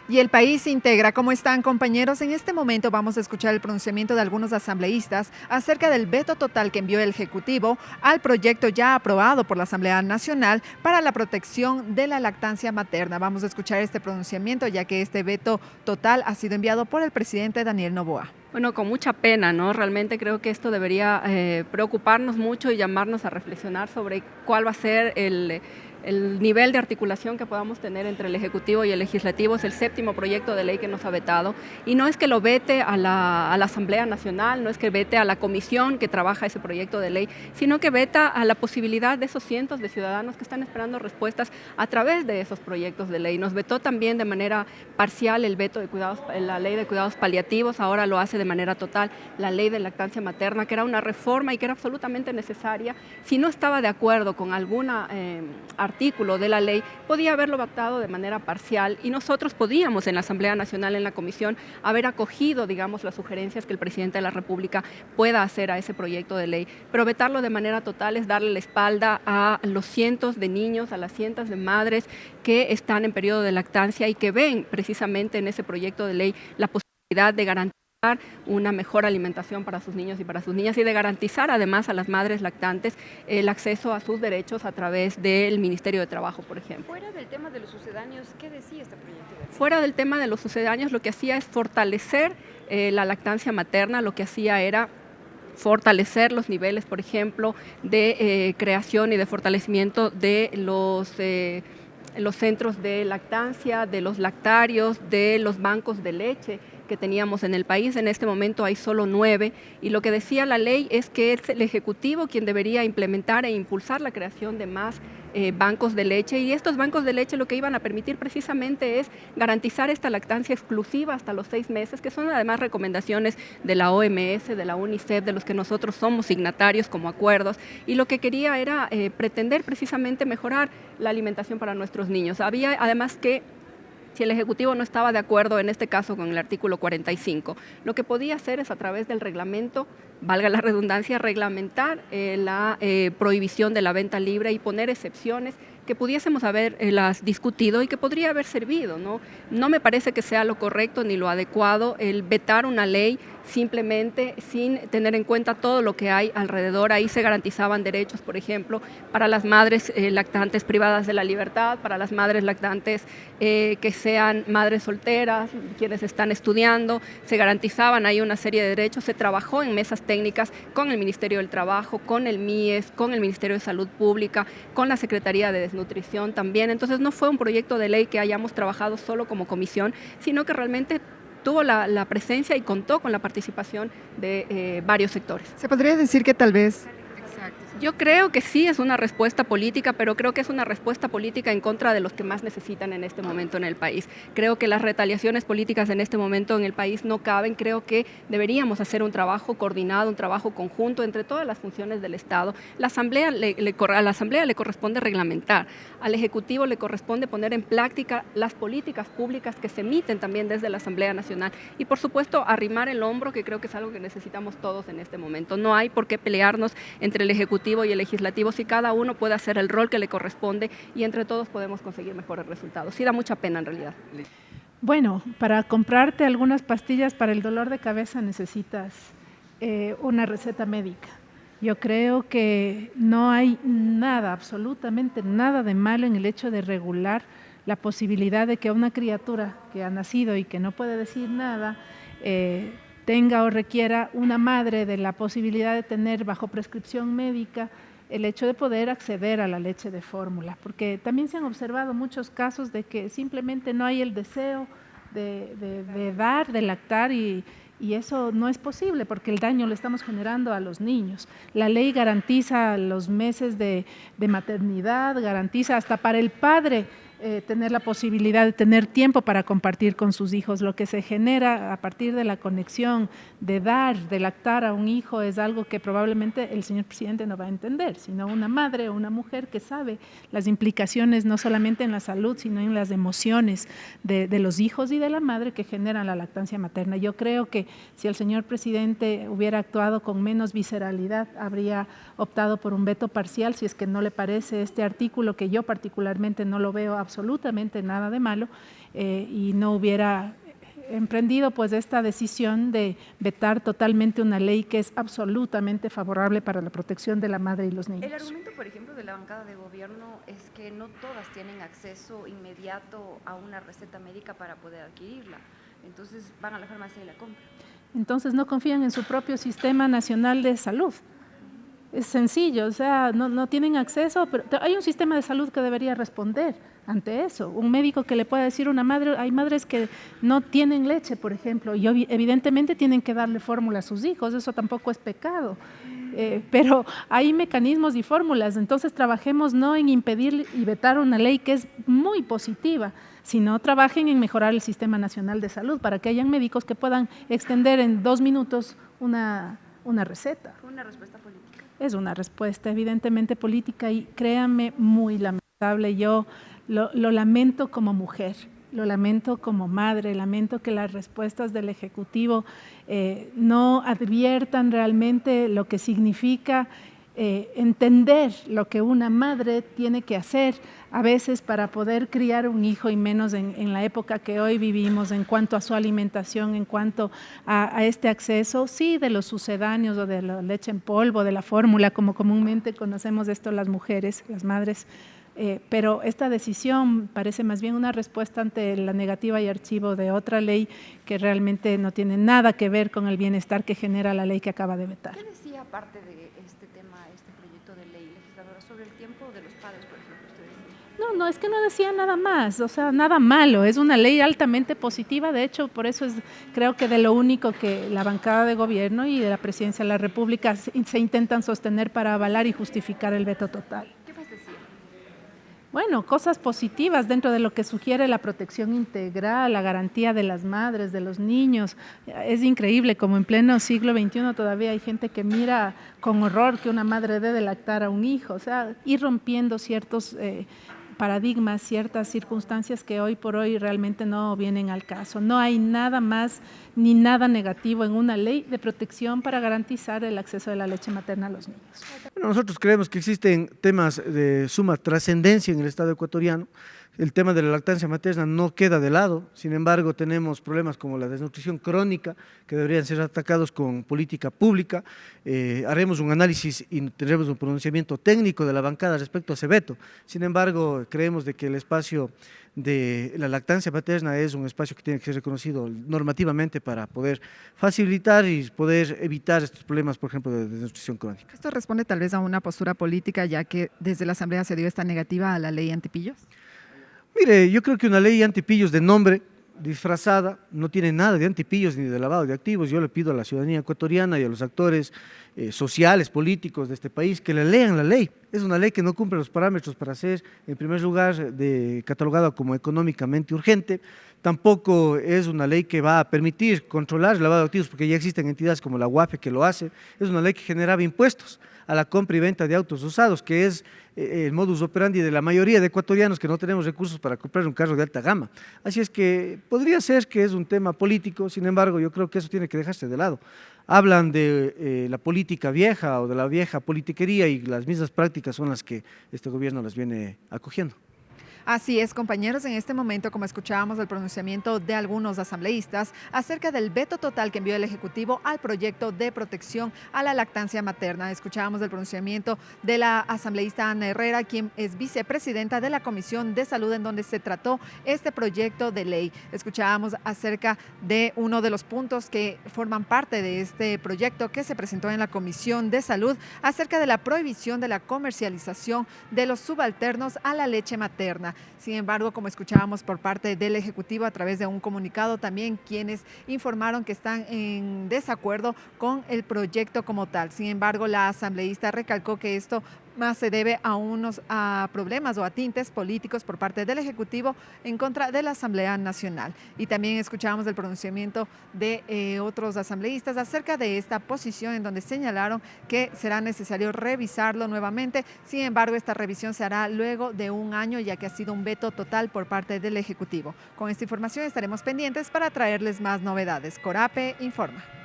Y el país integra. ¿Cómo están, compañeros? En este momento vamos a escuchar el pronunciamiento de algunos asambleístas acerca del veto total que envió el Ejecutivo al proyecto ya aprobado por la Asamblea Nacional para la protección de la lactancia materna. Vamos a escuchar este pronunciamiento, ya que este veto total ha sido enviado por el presidente Daniel Noboa. Bueno, con mucha pena, ¿no? Realmente creo que esto debería preocuparnos mucho y llamarnos a reflexionar sobre cuál va a ser el nivel de articulación que podamos tener entre el Ejecutivo y el Legislativo. Es el séptimo proyecto de ley que nos ha vetado. Y no es que lo vete a la Asamblea Nacional, no es que vete a la comisión que trabaja ese proyecto de ley, sino que veta a la posibilidad de esos cientos de ciudadanos que están esperando respuestas a través de esos proyectos de ley. Nos vetó también de manera parcial el veto de cuidados, la ley de cuidados paliativos, ahora lo hace de manera total la ley de lactancia materna, que era una reforma y que era absolutamente necesaria. Si no estaba de acuerdo con alguna artículo de la ley, podía haberlo votado de manera parcial y nosotros podíamos en la Asamblea Nacional, en la Comisión, haber acogido, digamos, las sugerencias que el Presidente de la República pueda hacer a ese proyecto de ley. Pero vetarlo de manera total es darle la espalda a los cientos de niños, a las cientos de madres que están en periodo de lactancia y que ven precisamente en ese proyecto de ley la posibilidad de garantizar una mejor alimentación para sus niños y para sus niñas y de garantizar además a las madres lactantes el acceso a sus derechos a través del Ministerio de Trabajo, por ejemplo. Fuera del tema de los sucedáneos, ¿qué decía este proyecto? Fuera del tema de los sucedáneos, lo que hacía es fortalecer la lactancia materna, lo que hacía era fortalecer los niveles, por ejemplo, de creación y de fortalecimiento de los centros de lactancia, de los lactarios, de los bancos de leche que teníamos en el país. En este momento hay solo 9 y lo que decía la ley es que es el Ejecutivo quien debería implementar e impulsar la creación de más bancos de leche, y estos bancos de leche lo que iban a permitir precisamente es garantizar esta lactancia exclusiva hasta los 6 meses, que son además recomendaciones de la OMS, de la UNICEF, de los que nosotros somos signatarios como acuerdos, y lo que quería era pretender precisamente mejorar la alimentación para nuestros niños. Había además que si el Ejecutivo no estaba de acuerdo, en este caso con el artículo 45, lo que podía hacer es a través del reglamento, valga la redundancia, reglamentar la prohibición de la venta libre y poner excepciones que pudiésemos haberlas discutido y que podría haber servido, ¿no? No me parece que sea lo correcto ni lo adecuado el vetar una ley simplemente sin tener en cuenta todo lo que hay alrededor. Ahí se garantizaban derechos, por ejemplo, para las madres lactantes privadas de la libertad, para las madres lactantes que sean madres solteras, quienes están estudiando, se garantizaban ahí una serie de derechos. Se trabajó en mesas técnicas con el Ministerio del Trabajo, con el MIES, con el Ministerio de Salud Pública, con la Secretaría de Desnutrición también. Entonces no fue un proyecto de ley que hayamos trabajado solo como comisión, sino que realmente tuvo la presencia y contó con la participación de varios sectores. ¿Se podría decir que tal vez... Yo creo que sí es una respuesta política, pero creo que es una respuesta política en contra de los que más necesitan en este momento en el país. Creo que las retaliaciones políticas en este momento en el país no caben. Creo que deberíamos hacer un trabajo coordinado, un trabajo conjunto entre todas las funciones del Estado. A la Asamblea le corresponde reglamentar, al Ejecutivo le corresponde poner en práctica las políticas públicas que se emiten también desde la Asamblea Nacional y, por supuesto, arrimar el hombro, que creo que es algo que necesitamos todos en este momento. No hay por qué pelearnos entre el Ejecutivo y el Legislativo si cada uno puede hacer el rol que le corresponde y entre todos podemos conseguir mejores resultados. Sí da mucha pena en realidad. Bueno, para comprarte algunas pastillas para el dolor de cabeza necesitas una receta médica. Yo creo que no hay nada, absolutamente nada de malo en el hecho de regular la posibilidad de que una criatura que ha nacido y que no puede decir nada tenga o requiera una madre de la posibilidad de tener bajo prescripción médica el hecho de poder acceder a la leche de fórmula, porque también se han observado muchos casos de que simplemente no hay el deseo de dar, de lactar y eso no es posible porque el daño lo estamos generando a los niños. La ley garantiza los meses de maternidad, garantiza hasta para el padre tener la posibilidad de tener tiempo para compartir con sus hijos. Lo que se genera a partir de la conexión de dar, de lactar a un hijo es algo que probablemente el señor presidente no va a entender, sino una madre o una mujer que sabe las implicaciones no solamente en la salud, sino en las emociones de los hijos y de la madre que generan la lactancia materna. Yo creo que si el señor presidente hubiera actuado con menos visceralidad, habría optado por un veto parcial, si es que no le parece este artículo, que yo particularmente no lo veo absolutamente nada de malo y no hubiera emprendido pues esta decisión de vetar totalmente una ley que es absolutamente favorable para la protección de la madre y los niños. El argumento, por ejemplo, de la bancada de gobierno es que no todas tienen acceso inmediato a una receta médica para poder adquirirla. Entonces van a la farmacia y la compran. Entonces no confían en su propio sistema nacional de salud. Es sencillo, o sea, no tienen acceso, pero hay un sistema de salud que debería responder ante eso. Un médico que le pueda decir a una madre, hay madres que no tienen leche, por ejemplo, y evidentemente tienen que darle fórmula a sus hijos, eso tampoco es pecado. Pero hay mecanismos y fórmulas, entonces trabajemos no en impedir y vetar una ley que es muy positiva, sino trabajen en mejorar el Sistema Nacional de Salud para que hayan médicos que puedan extender en 2 minutos una receta. ¿Fue una respuesta política? Es una respuesta evidentemente política y créanme, muy lamentable. Yo lo lamento como mujer, lo lamento como madre, lamento que las respuestas del Ejecutivo no adviertan realmente lo que significa entender lo que una madre tiene que hacer a veces para poder criar un hijo y menos en la época que hoy vivimos en cuanto a su alimentación, en cuanto a este acceso, sí, de los sucedáneos o de la leche en polvo, de la fórmula, como comúnmente conocemos esto las mujeres, las madres, pero esta decisión parece más bien una respuesta ante la negativa y archivo de otra ley que realmente no tiene nada que ver con el bienestar que genera la ley que acaba de vetar. ¿Qué decía aparte de este tema, este proyecto de ley legisladora sobre el tiempo de los padres, por ejemplo? No, es que no decía nada más, o sea, nada malo, es una ley altamente positiva, de hecho, por eso creo que de lo único que la bancada de gobierno y de la presidencia de la República se intentan sostener para avalar y justificar el veto total. ¿Qué más decía? Bueno, cosas positivas dentro de lo que sugiere la protección integral, la garantía de las madres, de los niños. Es increíble como en pleno siglo XXI todavía hay gente que mira con horror que una madre debe lactar a un hijo, o sea, ir rompiendo ciertos paradigmas, ciertas circunstancias que hoy por hoy realmente no vienen al caso. No hay nada más ni nada negativo en una ley de protección para garantizar el acceso de la leche materna a los niños. Bueno, nosotros creemos que existen temas de suma trascendencia en el Estado ecuatoriano. El tema de la lactancia materna no queda de lado, sin embargo tenemos problemas como la desnutrición crónica que deberían ser atacados con política pública. Haremos un análisis y tendremos un pronunciamiento técnico de la bancada respecto a ese veto. Sin embargo, creemos de que el espacio de la lactancia materna es un espacio que tiene que ser reconocido normativamente para poder facilitar y poder evitar estos problemas, por ejemplo, de desnutrición crónica. ¿Esto responde tal vez a una postura política, ya que desde la Asamblea se dio esta negativa a la ley antipillos? Mire, yo creo que una ley antipillos de nombre, disfrazada, no tiene nada de antipillos ni de lavado de activos. Yo le pido a la ciudadanía ecuatoriana y a los actores sociales, políticos de este país que le lean la ley. Es una ley que no cumple los parámetros para ser, en primer lugar, catalogada como económicamente urgente. Tampoco es una ley que va a permitir controlar el lavado de activos, porque ya existen entidades como la UAFE que lo hace. Es una ley que generaba impuestos a la compra y venta de autos usados, que es el modus operandi de la mayoría de ecuatorianos que no tenemos recursos para comprar un carro de alta gama. Así es que podría ser que es un tema político, sin embargo, yo creo que eso tiene que dejarse de lado. Hablan de la política vieja o de la vieja politiquería y las mismas prácticas son las que este gobierno las viene acogiendo. Así es, compañeros, en este momento, como escuchábamos el pronunciamiento de algunos asambleístas acerca del veto total que envió el Ejecutivo al proyecto de protección a la lactancia materna. Escuchábamos el pronunciamiento de la asambleísta Ana Herrera, quien es vicepresidenta de la Comisión de Salud, en donde se trató este proyecto de ley. Escuchábamos acerca de uno de los puntos que forman parte de este proyecto que se presentó en la Comisión de Salud, acerca de la prohibición de la comercialización de los subalternos a la leche materna. Sin embargo, como escuchábamos por parte del Ejecutivo a través de un comunicado también, quienes informaron que están en desacuerdo con el proyecto como tal. Sin embargo, la asambleísta recalcó que esto más se debe a problemas o a tintes políticos por parte del Ejecutivo en contra de la Asamblea Nacional. Y también escuchábamos el pronunciamiento de otros asambleístas acerca de esta posición, en donde señalaron que será necesario revisarlo nuevamente. Sin embargo, esta revisión se hará luego de un año, ya que ha sido un veto total por parte del Ejecutivo. Con esta información estaremos pendientes para traerles más novedades. Corape informa.